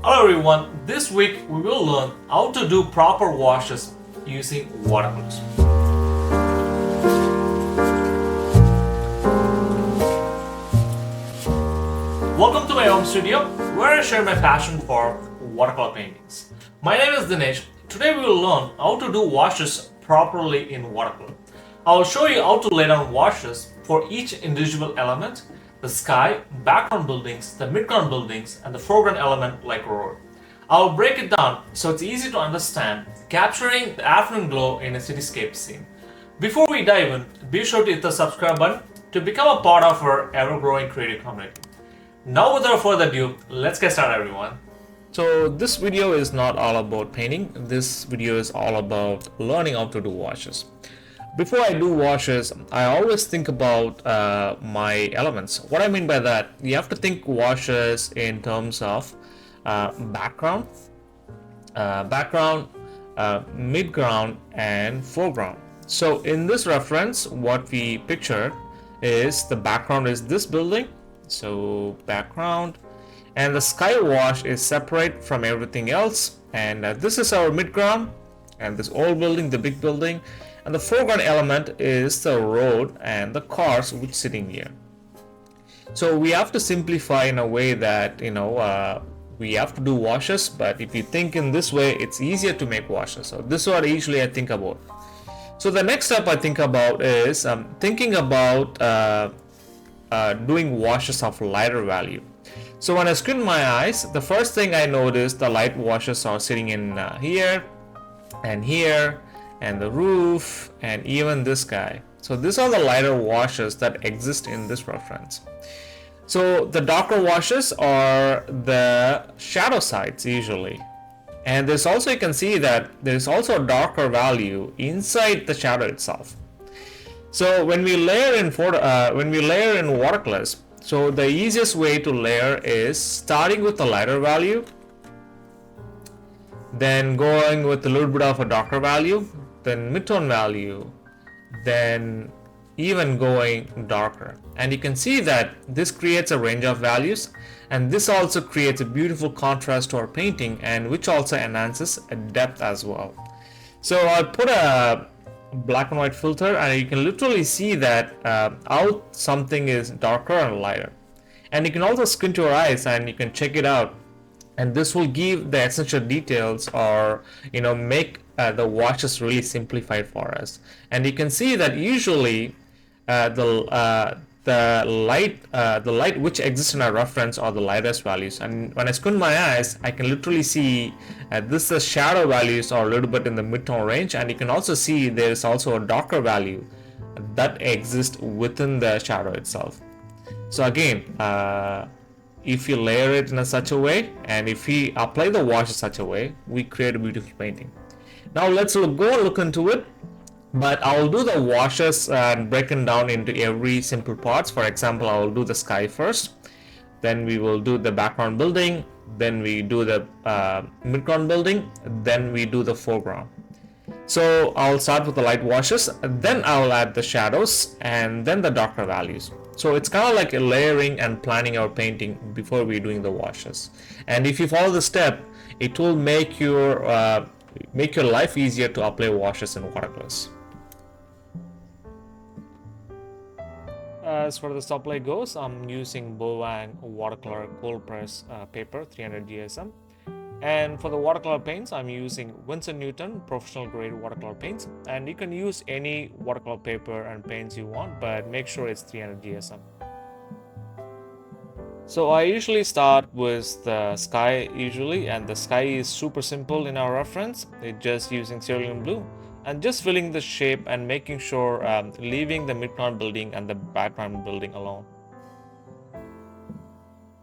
Hello everyone, this week we will learn how to do proper washes using watercolors. Welcome to my home studio where I share my passion for watercolor paintings. My name is Dinesh. Today we will learn how to do washes properly in watercolor. I will show you how to lay down washes for each individual element, the sky, background buildings, the midground buildings, and the foreground element like road. I'll break it down so it's easy to understand, capturing the afternoon glow in a cityscape scene. Before we dive in, be sure to hit the subscribe button to become a part of our ever-growing creative community. Now without further ado, let's get started everyone. So this video is not all about painting, this video is all about learning how to do washes. Before I do washes, I always think about my elements. What I mean by that, you have to think washes in terms of background, midground, and foreground. So in this reference, what we pictured is the background is this building. So background, and the sky wash is separate from everything else. And this is our midground, and this old building, the big building. And the foreground element is the road and the cars which sitting here. So we have to simplify in a way that we have to do washes, but if you think in this way, it's easier to make washes. So this is what usually I think about. So the next step I think about is thinking about doing washes of lighter value. So when I squint my eyes, the first thing I notice the light washes are sitting in here and here, and the roof, and even this guy. So these are the lighter washes that exist in this reference. So the darker washes are the shadow sides usually. And there's also, you can see that there's also a darker value inside the shadow itself. So when we layer in watercolors, so the easiest way to layer is starting with the lighter value, then going with a little bit of a darker value, then midtone value, then even going darker. And you can see that this creates a range of values, and this also creates a beautiful contrast to our painting, and which also enhances a depth as well. So I'll put a black and white filter, and you can literally see that how something is darker and lighter. And you can also squint your eyes and you can check it out, and this will give the essential details, or make the washes really simplified for us. And you can see that usually the light which exists in our reference are the lightest values. And when I squint my eyes, I can literally see this is shadow values are a little bit in the mid-tone range, and you can also see there is also a darker value that exists within the shadow itself. So again, if you layer it in such a way, and if we apply the wash in such a way, we create a beautiful painting. Now let's go look into it, but I will do the washes and breaking down into every simple parts. For example, I will do the sky first, then we will do the background building, then we do the midground building, then we do the foreground. So I'll start with the light washes, then I will add the shadows, and then the darker values. So it's kind of like a layering and planning our painting before we're doing the washes. And if you follow the step, it will make your life easier to apply washes in watercolors. As far as the supply goes, I'm using Bowang Watercolor cold press paper 300 GSM. And for the watercolor paints, I'm using Winsor Newton professional grade watercolor paints. And you can use any watercolor paper and paints you want, but make sure it's 300 GSM. So I usually start with the sky usually, and the sky is super simple in our reference. It's just using Cerulean Blue and just filling the shape and making sure leaving the midground building and the background building alone.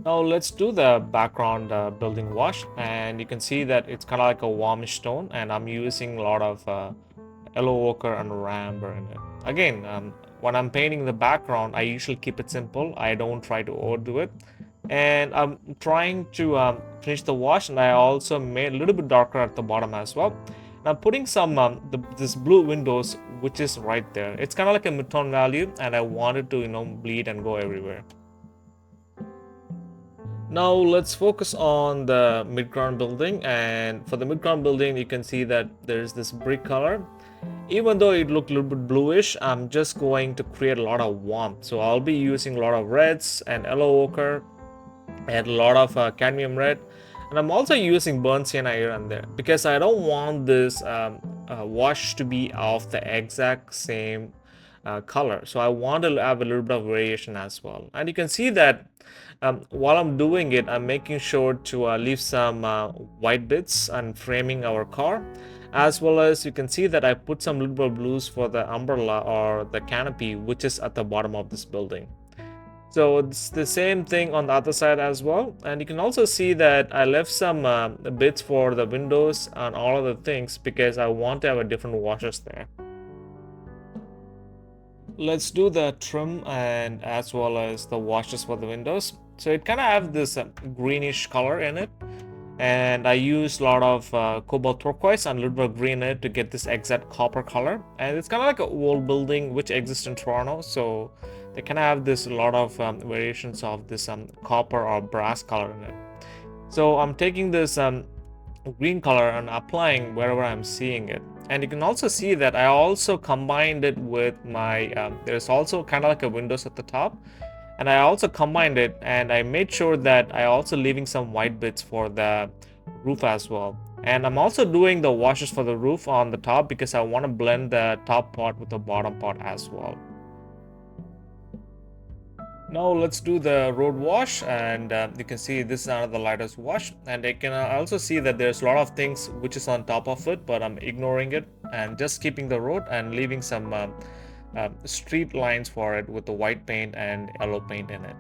Now let's do the background building wash, and you can see that it's kind of like a warmish tone, and I'm using a lot of yellow ochre and amber in it. Again, when I'm painting the background, I usually keep it simple. I don't try to overdo it, and I'm trying to finish the wash, and I also made a little bit darker at the bottom as well. Now putting some this blue windows, which is right there. It's kind of like a midtone value, and I wanted to bleed and go everywhere. Now let's focus on the midground building, and for the midground building you can see that there's this brick color. Even though it looked a little bit bluish, I'm just going to create a lot of warmth. So I'll be using a lot of reds and yellow ochre and a lot of cadmium red, and I'm also using burnt sienna here and there because I don't want this wash to be of the exact same color. So I want to have a little bit of variation as well. And you can see that while I'm doing it, I'm making sure to leave some white bits and framing our car, as well as you can see that I put some little bit of blues for the umbrella or the canopy, which is at the bottom of this building. So it's the same thing on the other side as well. And you can also see that I left some bits for the windows and all of the things because I want to have a different washes there. Let's do the trim and as well as the washes for the windows. So it kind of have this greenish color in it, and I used a lot of cobalt turquoise and a little bit of green in it to get this exact copper color. And it's kind of like an old building which exists in Toronto, so they kind of have this a lot of variations of this copper or brass color in it. So I'm taking this green color and applying wherever I'm seeing it. And you can also see that I also combined it with my there's also kind of like a windows at the top, and I also combined it and I made sure that I also leaving some white bits for the roof as well. And I'm also doing the washes for the roof on the top because I want to blend the top part with the bottom part as well. Now let's do the road wash, and you can see this is another lightest wash, and I can also see that there's a lot of things which is on top of it, but I'm ignoring it and just keeping the road and leaving some street lines for it with the white paint and yellow paint in it.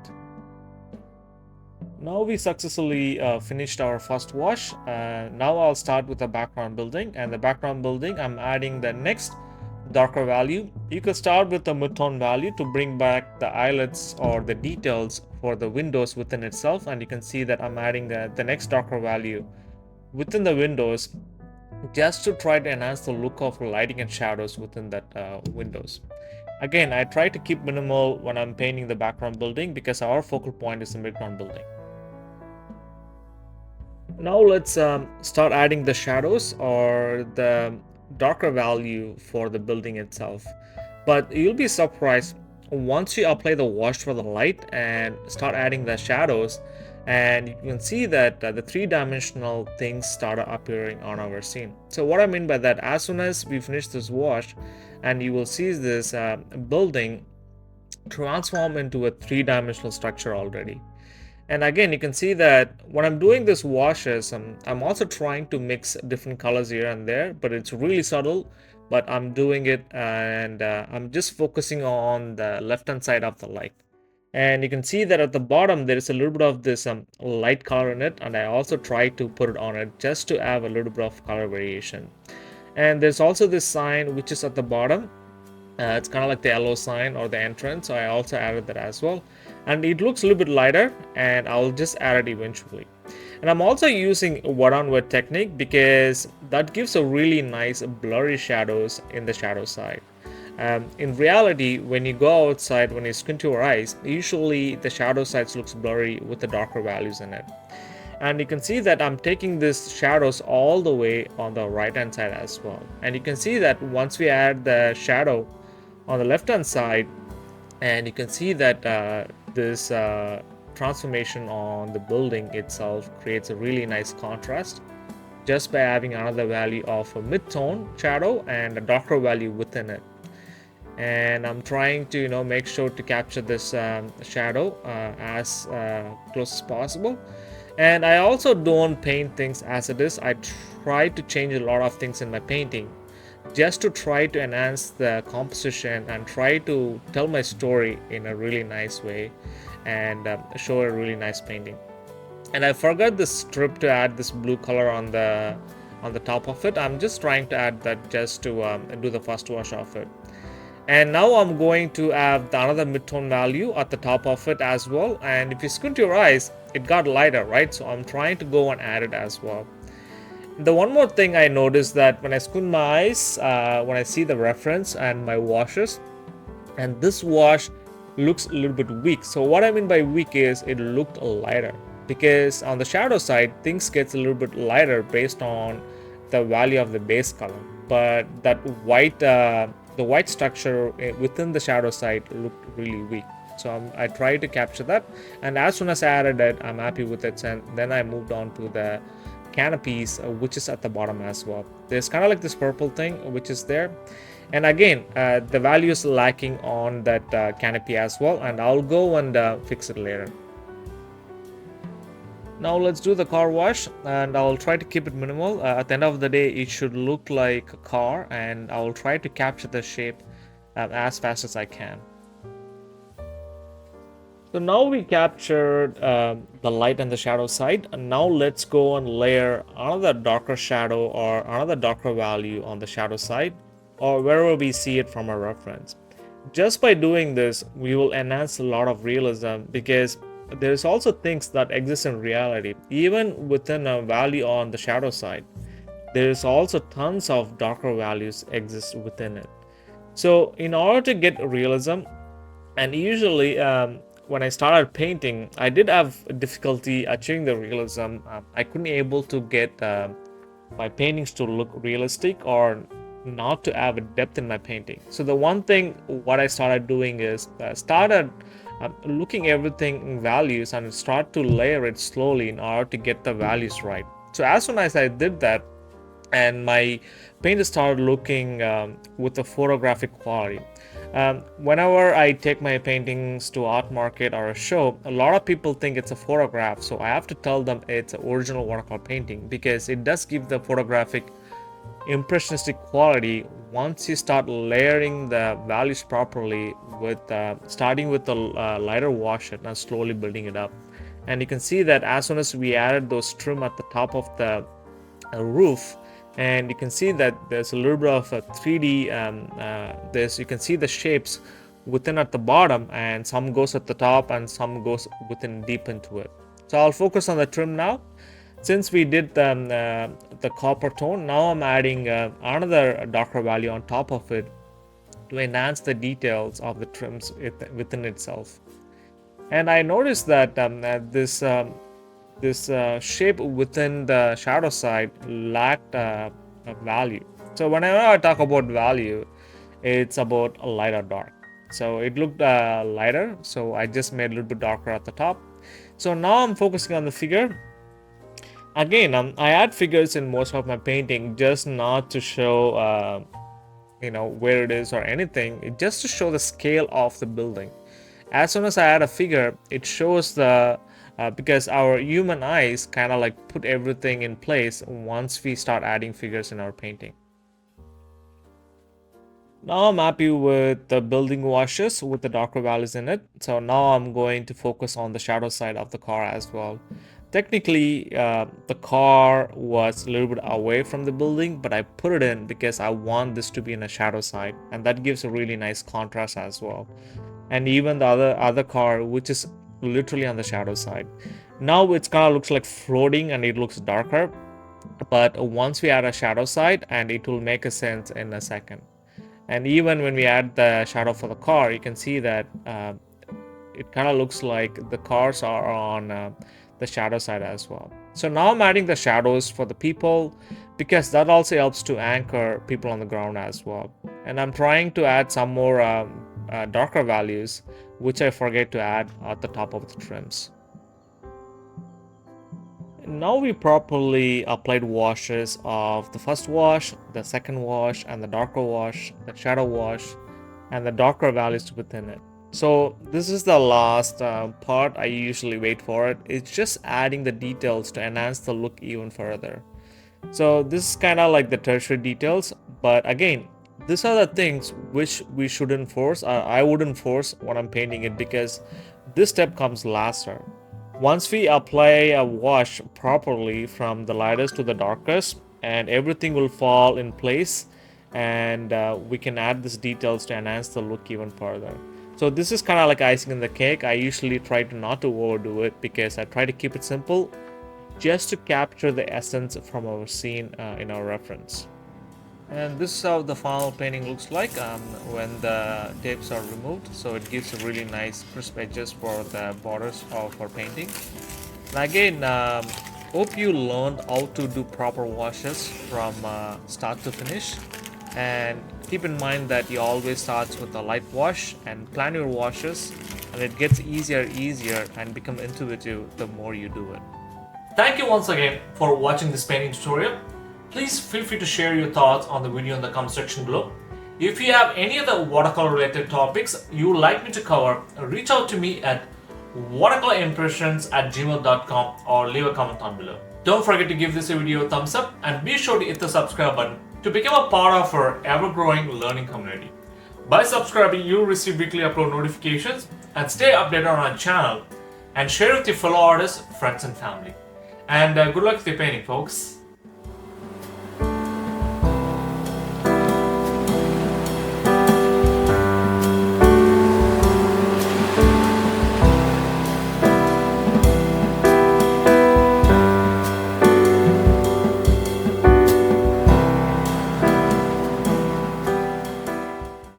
Now we successfully finished our first wash. Now I'll start with the background building, and the background building I'm adding the next darker value. You could start with the mid-tone value to bring back the eyelets or the details for the windows within itself, and you can see that I'm adding the next darker value within the windows just to try to enhance the look of lighting and shadows within that windows. Again, I try to keep minimal when I'm painting the background building because our focal point is the midground building. Now let's start adding the shadows or the darker value for the building itself. But you'll be surprised once you apply the wash for the light and start adding the shadows, and you can see that the three-dimensional things start appearing on our scene. So what I mean by that, as soon as we finish this wash, and you will see this building transform into a three-dimensional structure already. And again, you can see that when I'm doing this washes, I'm also trying to mix different colors here and there, but it's really subtle. But I'm doing it, and I'm just focusing on the left hand side of the light. And you can see that at the bottom there is a little bit of this light color in it, and I also try to put it on it just to have a little bit of color variation. And there's also this sign which is at the bottom. It's kind of like the yellow sign or the entrance, so I also added that as well. And it looks a little bit lighter, and I'll just add it eventually. And I'm also using wet on wet technique because that gives a really nice blurry shadows in the shadow side. In reality, when you go outside, when you squint your eyes, usually the shadow sides looks blurry with the darker values in it. And you can see that I'm taking this shadows all the way on the right hand side as well. And you can see that once we add the shadow on the left hand side, and you can see that this transformation on the building itself creates a really nice contrast just by having another value of a mid-tone shadow and a darker value within it. And I'm trying to make sure to capture this shadow as close as possible. And I also don't paint things as it is. I try to change a lot of things in my painting just to try to enhance the composition and try to tell my story in a really nice way and show a really nice painting. And I forgot this strip to add this blue color on the top of it. I'm just trying to add that just to do the first wash of it. And now I'm going to have another mid-tone value at the top of it as well. And if you squint your eyes, it got lighter, right? So I'm trying to go and add it as well. The one more thing I noticed that when I squint my eyes, when I see the reference and my washes, and this wash looks a little bit weak. So what I mean by weak is it looked lighter. because on the shadow side things gets a little bit lighter based on the value of the base color, but that white the white structure within the shadow side looked really weak. So I tried to capture that, and as soon as I added it, I'm happy with it, and then I moved on to the canopies, which is at the bottom as well. There's kind of like this purple thing which is there, and again the value is lacking on that canopy as well, and I'll go and fix it later. Now let's do the car wash, and I'll try to keep it minimal. At the end of the day it should look like a car, and I'll try to capture the shape as fast as I can. So now we captured the light and the shadow side, and now let's go and layer another darker shadow or another darker value on the shadow side or wherever we see it from our reference. Just by doing this, we will enhance a lot of realism, because there's also things that exist in reality. Even within a value on the shadow side, there's also tons of darker values exist within it. So in order to get realism, and usually when I started painting, I did have difficulty achieving the realism. I couldn't able to get my paintings to look realistic or not to have a depth in my painting. So the one thing what I started doing is started looking everything in values and start to layer it slowly in order to get the values right. So as soon as I did that, and my paint started looking with a photographic quality. Whenever I take my paintings to art market or a show, a lot of people think it's a photograph, so I have to tell them it's an original watercolor painting, because it does give the photographic impressionistic quality once you start layering the values properly, with starting with the lighter wash and slowly building it up. And you can see that as soon as we added those trim at the top of the roof, and you can see that there's a little bit of a 3D you can see the shapes within at the bottom, and some goes at the top and some goes within deep into it. So I'll focus on the trim now. Since we did the copper tone, now I'm adding another darker value on top of it to enhance the details of the trims within itself. And I noticed that this shape within the shadow side lacked a value. So whenever I talk about value, it's about a light or dark. So it looked lighter, so I just made a little bit darker at the top. So now I'm focusing on the figure. Again, I add figures in most of my painting, just not to show where it is or anything, just to show the scale of the building. As soon as I add a figure, it shows the because our human eyes kind of like put everything in place once we start adding figures in our painting. Now I'm happy with the building washes with the darker values in it. So now I'm going to focus on the shadow side of the car as well. Technically, the car was a little bit away from the building, but I put it in because I want this to be in a shadow side, and that gives a really nice contrast as well. And even the other car, which is literally on the shadow side, now it's kind of looks like floating and it looks darker, but once we add a shadow side, and it will make a sense in a second. And even when we add the shadow for the car, you can see that it kind of looks like the cars are on the shadow side as well. So now I'm adding the shadows for the people, because that also helps to anchor people on the ground as well. And I'm trying to add some more darker values, which I forget to add at the top of the trims. Now we properly applied washes of the first wash, the second wash, and the darker wash, the shadow wash, and the darker values within it. So this is the last part. I usually wait for it. It's just adding the details to enhance the look even further. So this is kind of like the tertiary details, but again, these are the things which we shouldn't force. I wouldn't force when I'm painting it, because this step comes later. Once we apply a wash properly from the lightest to the darkest, and everything will fall in place, and we can add these details to enhance the look even further. So this is kind of like icing in the cake. I usually try to not to overdo it, because I try to keep it simple, just to capture the essence from our scene in our reference. And this is how the final painting looks like when the tapes are removed. So it gives a really nice crisp edges for the borders of our painting. And again, hope you learned how to do proper washes from start to finish. And keep in mind that you always starts with a light wash and plan your washes, and it gets easier and become intuitive the more you do it. Thank you once again for watching this painting tutorial. Please feel free to share your thoughts on the video in the comment section below. If you have any other watercolor related topics you would like me to cover, reach out to me at watercolorimpressions@gmail.com or leave a comment down below. Don't forget to give this video a thumbs up and be sure to hit the subscribe button to become a part of our ever-growing learning community. By subscribing, you'll receive weekly upload notifications and stay updated on our channel, and share with your fellow artists, friends and family. And good luck with your painting, folks.